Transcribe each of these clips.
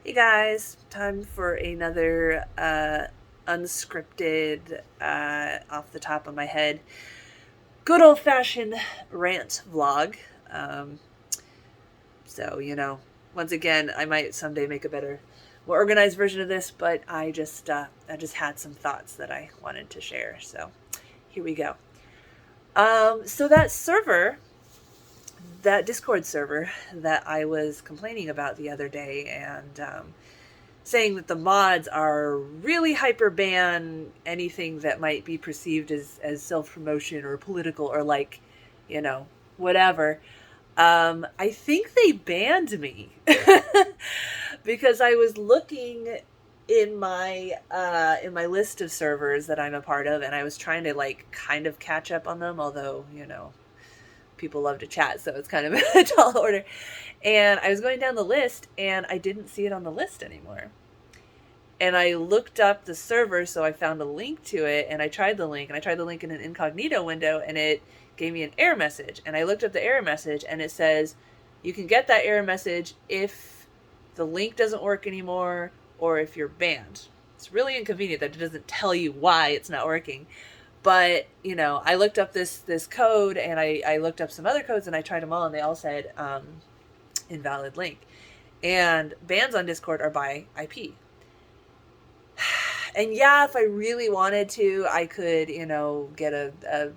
Hey guys, time for another unscripted, off the top of my head, good old fashioned rant vlog. Um, so, once again, I might someday make a better, more organized version of this, but I just had some thoughts that I wanted to share. So here we go. So that Discord server that I was complaining about the other day, and saying that the mods are really hyper ban anything that might be perceived as self promotion or political or you know, whatever. I think they banned me because I was looking in my list of servers that I'm a part of, and I was trying to kind of catch up on them, although people love to chat, so it's kind of a tall order. And I was going down the list, and I didn't see it on the list anymore. And I looked up the server, so I found a link to it, and I tried the link, in an incognito window, and it gave me an error message. And I looked up the error message, and it says, you can get that error message if the link doesn't work anymore, or if you're banned. It's really inconvenient that it doesn't tell you why it's not working. But, I looked up this code, and I looked up some other codes, and I tried them all, and they all said, invalid link. And bans on Discord are by IP. And yeah, if I really wanted to, I could, get a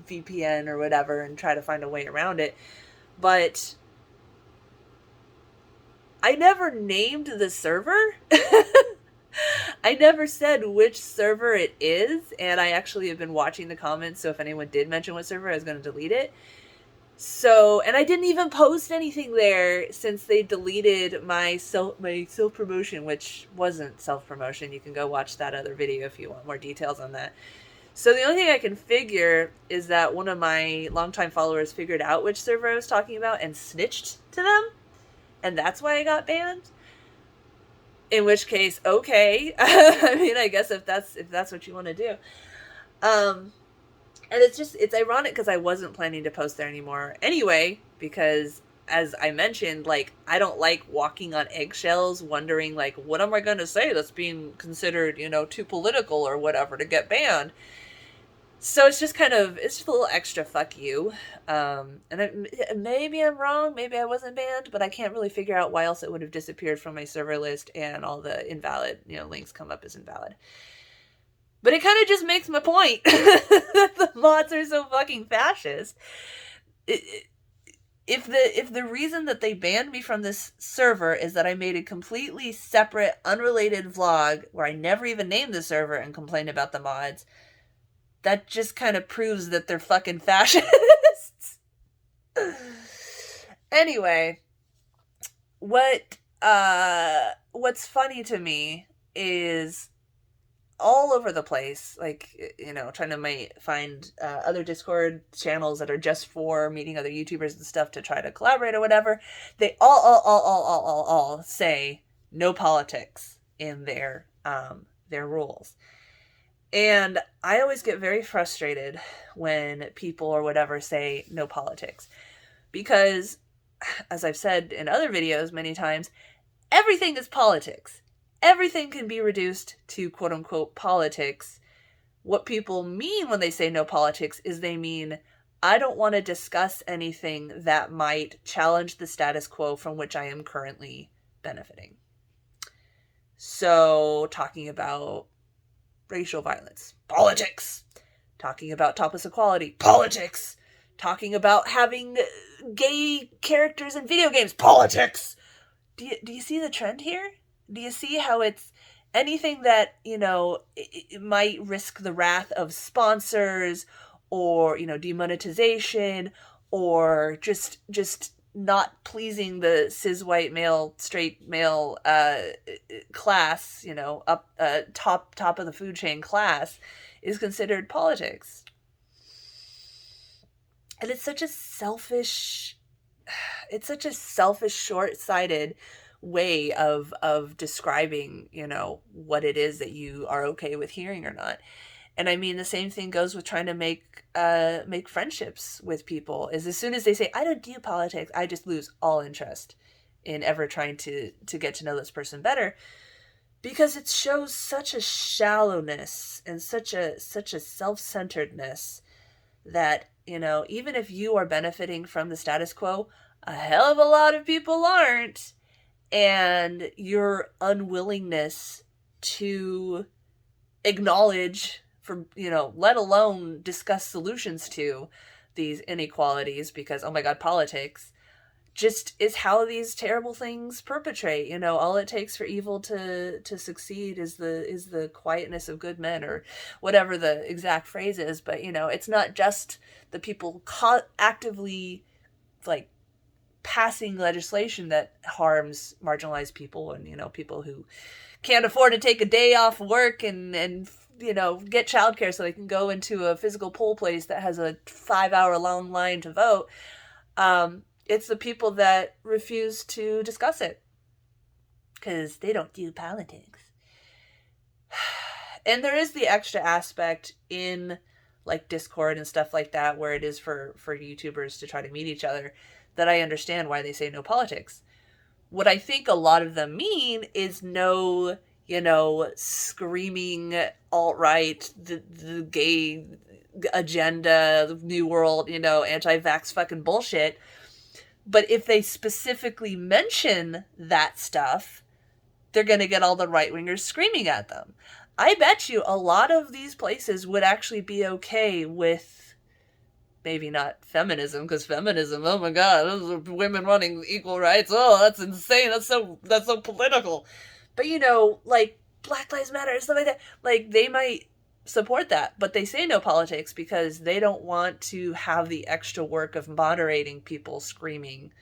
VPN or whatever and try to find a way around it. But I never named the server. I never said which server it is. And I actually have been watching the comments, so if anyone did mention what server, I was going to delete it. So, and I didn't even post anything there since they deleted my self-promotion, which wasn't self-promotion. You can go watch that other video if you want more details on that. So the only thing I can figure is that one of my longtime followers figured out which server I was talking about and snitched to them, and that's why I got banned. In which case, okay. I mean, I guess if that's what you want to do. And it's ironic because I wasn't planning to post there anymore anyway, because as I mentioned, I don't like walking on eggshells, wondering, what am I going to say that's being considered, too political or whatever to get banned. So it's just a little extra fuck you. Maybe I'm wrong, maybe I wasn't banned, but I can't really figure out why else it would have disappeared from my server list and all the invalid, links come up as invalid. But it kind of just makes my point that the mods are so fucking fascist. If the reason that they banned me from this server is that I made a completely separate, unrelated vlog where I never even named the server and complained about the mods, that just kind of proves that they're fucking fascists. Anyway, what's funny to me is all over the place, trying to find other Discord channels that are just for meeting other YouTubers and stuff to try to collaborate or whatever. They all say no politics in their rules. And I always get very frustrated when people or whatever say no politics, because, as I've said in other videos many times, everything is politics. Everything can be reduced to quote-unquote politics. What people mean when they say no politics is they mean, I don't want to discuss anything that might challenge the status quo from which I am currently benefiting. So, talking about racial violence, politics. Talking about topless equality, politics. Talking about having gay characters in video games, politics. Do you see the trend here? Do you see how it's anything that, it might risk the wrath of sponsors or, demonetization or just not pleasing the cis white male, straight male class, up top of the food chain class, is considered politics. And it's such a selfish, short-sighted way of describing, what it is that you are okay with hearing or not. And I mean, the same thing goes with trying to make friendships with people. Is as soon as they say, I don't do politics, I just lose all interest. in ever trying to get to know this person better, because it shows such a shallowness and such a self-centeredness that, you know, even if you are benefiting from the status quo, a hell of a lot of people aren't. And your unwillingness to acknowledge, for, you know, let alone discuss solutions to these inequalities, because, oh my God, politics just is how these terrible things perpetrate. You know, all it takes for evil to succeed is the quietness of good men, or whatever the exact phrase is. But, you know, it's not just the people actively, like, passing legislation that harms marginalized people, and, you know, people who can't afford to take a day off work and you know, get childcare so they can go into a physical poll place that has a 5-hour long line to vote. It's the people that refuse to discuss it because they don't do politics. And there is the extra aspect in, like, Discord and stuff like that, where it is for YouTubers to try to meet each other, that I understand why they say no politics. What I think a lot of them mean is no, you know, screaming alt-right, the gay agenda, the New World, you know, anti-vax fucking bullshit. But if they specifically mention that stuff, they're going to get all the right-wingers screaming at them. I bet you a lot of these places would actually be okay with, maybe not feminism, because feminism, oh my God, those are women wanting equal rights. Oh, that's insane. That's so political. But, you know, like, Black Lives Matter and stuff like that, like, they might support that, but they say no politics because they don't want to have the extra work of moderating people screaming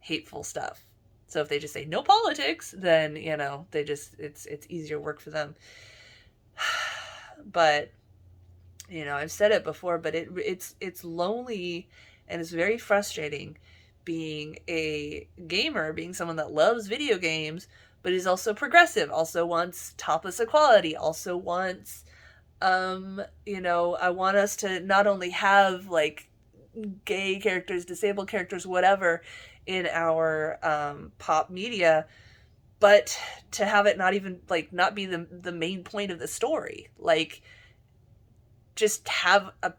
hateful stuff. So if they just say no politics, then, you know, they just, it's easier work for them. But, you know, I've said it before, but it's lonely, and it's very frustrating being a gamer, being someone that loves video games, but is also progressive, also wants topless equality, also wants, you know, I want us to not only have, like, gay characters, disabled characters, whatever, in our pop media, but to have it not even, like, not be the main point of the story. Like, just have a,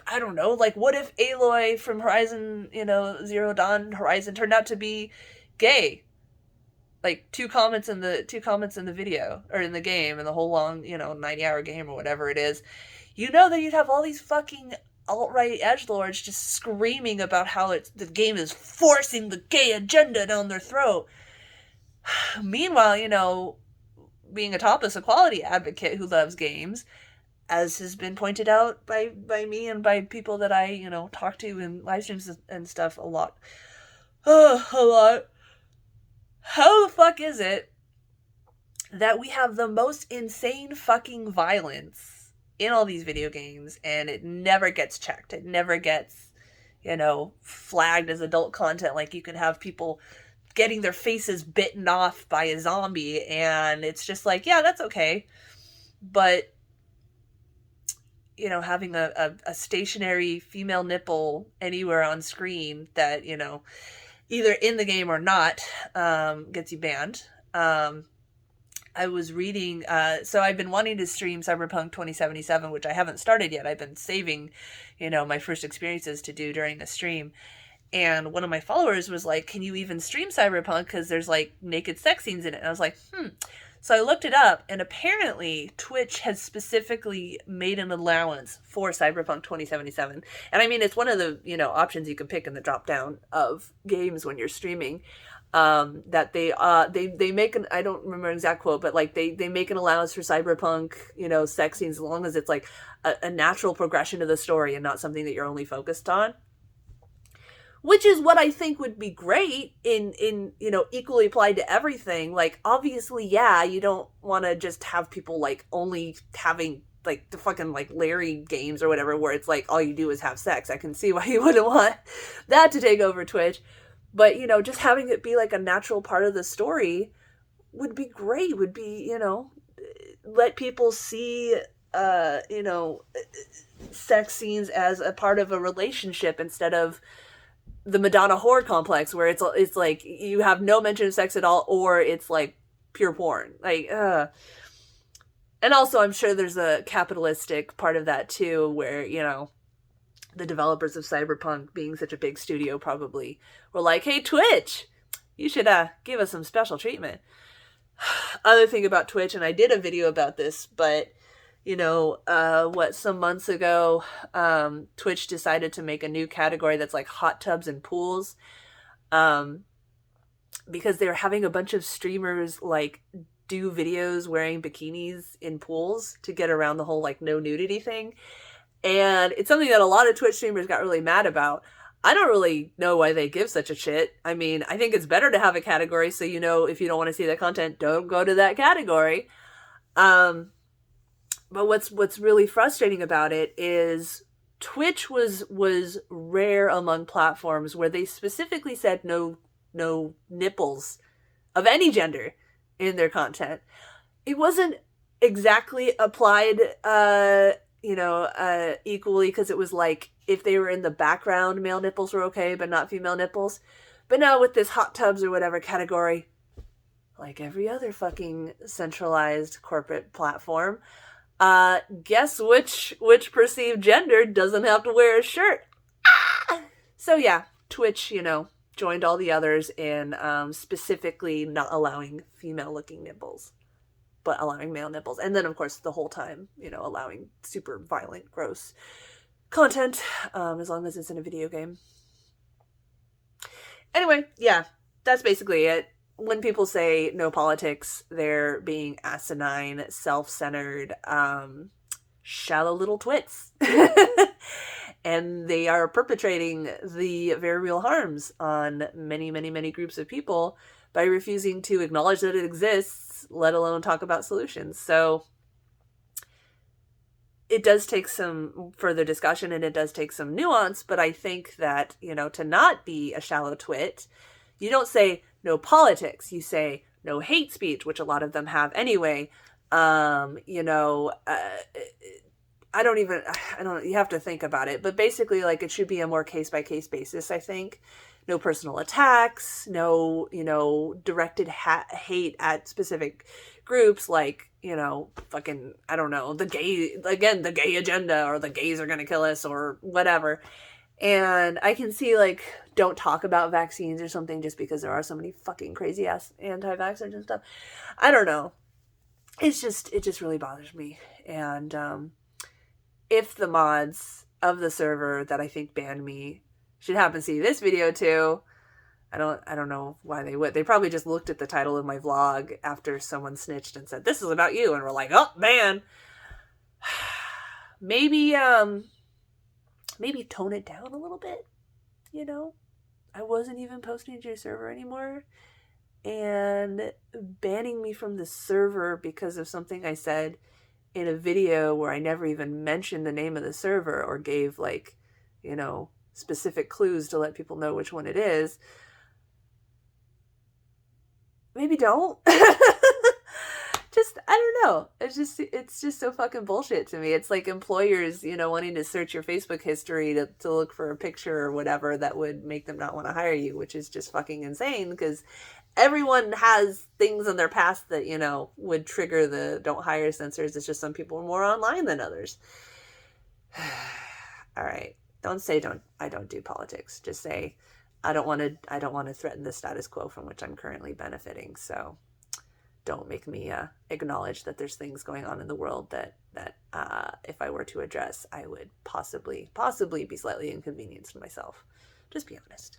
I don't know, like, what if Aloy from Horizon, you know, Zero Dawn Horizon turned out to be gay? Like, two comments in the video, or in the game, in the whole long, you know, 90-hour game or whatever it is, you know that you'd have all these fucking alt-right edgelords just screaming about how the game is forcing the gay agenda down their throat. Meanwhile, you know, being a topless equality advocate who loves games, as has been pointed out by me and by people that I, you know, talk to in live streams and stuff a lot. A lot. How the fuck is it that we have the most insane fucking violence in all these video games, and it never gets checked? It never gets, you know, flagged as adult content. Like, you can have people getting their faces bitten off by a zombie, and it's just like, yeah, that's okay. But, you know, having a stationary female nipple anywhere on screen that, you know, either in the game or not, gets you banned. I was reading, so I've been wanting to stream Cyberpunk 2077, which I haven't started yet. I've been saving, you know, my first experiences to do during the stream. And one of my followers was like, can you even stream Cyberpunk? Because there's, like, naked sex scenes in it. And I was like, So I looked it up, and apparently Twitch has specifically made an allowance for Cyberpunk 2077. And I mean, it's one of the, you know, options you can pick in the drop down of games when you're streaming. That they make an, I don't remember an exact quote, but, like, they make an allowance for Cyberpunk, you know, sex scenes, as long as it's, like, a natural progression of the story and not something that you're only focused on. Which is what I think would be great in, you know, equally applied to everything. Like, obviously, yeah, you don't want to just have people, like, only having, like, the fucking, like, Larry games or whatever, where it's like all you do is have sex. I can see why you wouldn't want that to take over Twitch. But, you know, just having it be, like, a natural part of the story would be great. Would be, you know, let people see, you know, sex scenes as a part of a relationship instead of the Madonna whore complex, where it's like you have no mention of sex at all, or it's like pure porn. Like, and also I'm sure there's a capitalistic part of that too, where, you know, the developers of Cyberpunk, being such a big studio, probably were like, hey, Twitch, you should give us some special treatment. Other thing about Twitch, and I did a video about this, but you know, some months ago, Twitch decided to make a new category that's like hot tubs and pools, because they were having a bunch of streamers like do videos wearing bikinis in pools to get around the whole like no nudity thing. And it's something that a lot of Twitch streamers got really mad about. I don't really know why they give such a shit. I mean, I think it's better to have a category so you know if you don't want to see that content, don't go to that category. But what's really frustrating about it is Twitch was rare among platforms where they specifically said no nipples of any gender in their content. It wasn't exactly applied equally, because it was like if they were in the background, male nipples were okay, but not female nipples. But now with this hot tubs or whatever category, like every other fucking centralized corporate platform, guess which perceived gender doesn't have to wear a shirt? So yeah, Twitch, you know, joined all the others in specifically not allowing female-looking nipples, but allowing male nipples. And then, of course, the whole time, you know, allowing super violent, gross content, as long as it's in a video game. Anyway, yeah, that's basically it. When people say no politics, they're being asinine, self-centered, shallow little twits. And they are perpetrating the very real harms on many, many, many groups of people by refusing to acknowledge that it exists, let alone talk about solutions. So it does take some further discussion and it does take some nuance, but I think that, you know, to not be a shallow twit, you don't say no politics, you say no hate speech, which a lot of them have anyway. You have to think about it, but basically, like, it should be a more case-by-case basis, I think. No personal attacks, no, you know, directed hate at specific groups, like, you know, fucking, I don't know, the gay agenda, or the gays are gonna kill us, or whatever. And I can see, like, don't talk about vaccines or something just because there are so many fucking crazy ass anti-vaxxers and stuff. I don't know. It just really bothers me. And if the mods of the server that I think banned me should happen to see this video too, I don't know why they would. They probably just looked at the title of my vlog after someone snitched and said, this is about you, and we're like, oh man. Maybe tone it down a little bit, you know? I wasn't even posting to your server anymore, and banning me from the server because of something I said in a video where I never even mentioned the name of the server or gave, like, you know, specific clues to let people know which one it is. Maybe don't. I don't know. It's just so fucking bullshit to me. It's like employers, you know, wanting to search your Facebook history to look for a picture or whatever that would make them not want to hire you, which is just fucking insane, because everyone has things in their past that, you know, would trigger the don't hire censors. It's just some people are more online than others. All right. Don't say I don't do politics. Just say I don't want to threaten the status quo from which I'm currently benefiting. So don't make me acknowledge that there's things going on in the world that if I were to address, I would possibly be slightly inconvenienced myself. Just be honest.